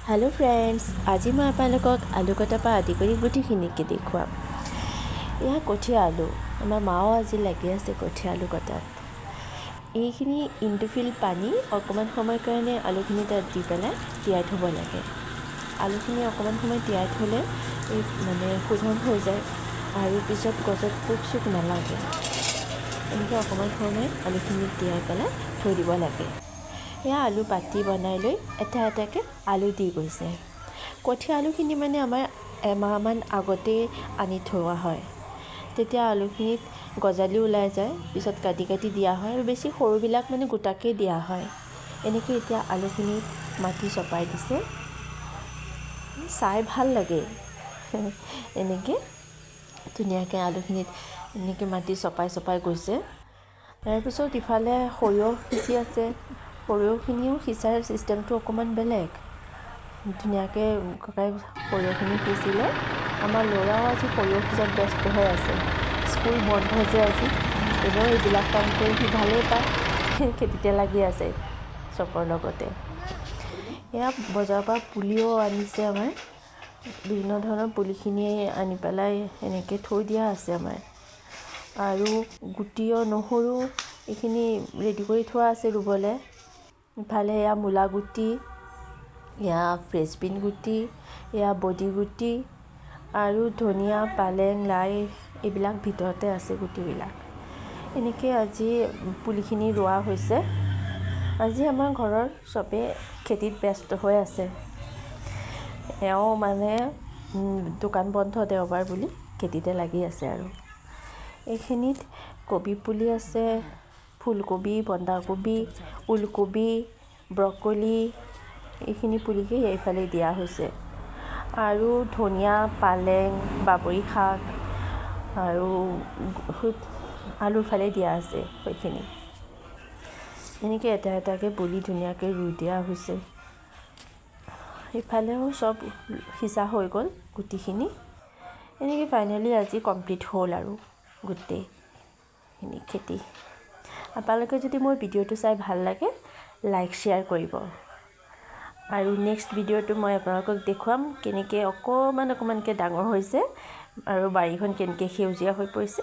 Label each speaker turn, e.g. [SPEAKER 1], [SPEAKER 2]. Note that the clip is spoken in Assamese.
[SPEAKER 1] हेलो फ्रेंड्स, आज मैं आपलोকক आलू कटा पा आदि करी गुटिखिनिके देखुवाम। यह कठिया आलू आमार माओ आज लगी आछे कठिया आलू कटात। এইখিনি ইনটুফিল पानी অকমান সময় কাৰণে আলুখিনি তাত দি পেলাই তিয়াই থব লাগে। আলুখিনি অকমান সময় তিয়াই থলে এই মানে শুধন হৈ যায় আৰু পিছত গছত পোক চোক নালাগে। এনেকৈ অকমান সময় আলুখিনি তিয়াই পেলাই থৈ দিব লাগে। या आलू पाती बनाई लै एटा एटाके आलू दी गई। कठिया आलूखिनि माने आमार एमाहमान आगते आनी थोआ है। तेतिया आलूखिनित गजाली ओलाई जाए, पिছত काटी काटी दिया है और बेसी सरुबिलाक माने गोटाके दिया है। एनेके एतिया आलूखिनि माटी चपाई दिसे, चाय भाल लगे। एनेके धुनियाके आलूखिनित एनेके माटी चपाई चपाई गइसे। तार पिছত इफाले सरियह पिसि आछे। सरियहखिनिও সিচাৰ চিষ্টেমটো অকমান বেলেগ। ধুনীয়াকৈ ককাই সৰিয়হখিনি পিচিলে। আমাৰ ল'ৰাও আজি সৰিয়হ সিজাত ব্যস্ত হৈ আছে। স্কুল বন্ধ যে আজি, এনেও এইবিলাক কাম কৰি সি ভালেই পায়, খেতিতে লাগি আছে চপৰ লগতে। এয়া বজাৰৰ পৰা পুলিও আনিছে আমাৰ। বিভিন্ন ধৰণৰ পুলিখিনি আনি পেলাই এনেকৈ থৈ দিয়া আছে আমাৰ। আৰু গুটিও নহৰু এইখিনি ৰেডি কৰি থোৱা আছে ৰুবলৈ। ইফালে এয়া মূলা গুটি, এয়া ফ্ৰেঞ্চবিন গুটি, এয়া বডি গুটি আৰু ধনিয়া পালেং লাই এইবিলাক ভিতৰতে আছে গুটিবিলাক। এনেকৈ আজি পুলিখিনি ৰোৱা হৈছে। আজি আমাৰ ঘৰৰ চবে খেতিত ব্যস্ত হৈ আছে। এওঁ মানে দোকান বন্ধ দেওবাৰ বুলি খেতিতে লাগি আছে। আৰু এইখিনিত কবি পুলি আছে, ফুলকবি, বন্ধাকবি, ওলকবি, ব্ৰকলি এইখিনি পুলিকে এইফালে দিয়া হৈছে। আৰু ধনিয়া পালেং বাবৰি শাক আৰু আলুৰ ফালে দিয়া আছে। সেইখিনি এনেকৈ এটা এটাকৈ পুলি ধুনীয়াকৈ ৰুই দিয়া হৈছে। ইফালেও চব সিঁচা হৈ গ'ল গুটিখিনি। এনেকৈ ফাইনেলি আজি কমপ্লিট হ'ল আৰু গোটেইখিনি খেতি। আপোনালোকে যদি মোৰ ভিডিঅ'টো চাই ভাল লাগে, লাইক শ্বেয়াৰ কৰিব। আৰু নেক্সট ভিডিঅ'টো মই আপোনালোকক দেখুৱাম কেনেকৈ অকণমানকৈ ডাঙৰ হৈছে আৰু বাৰীখন কেনেকৈ সেউজীয়া হৈ পৰিছে।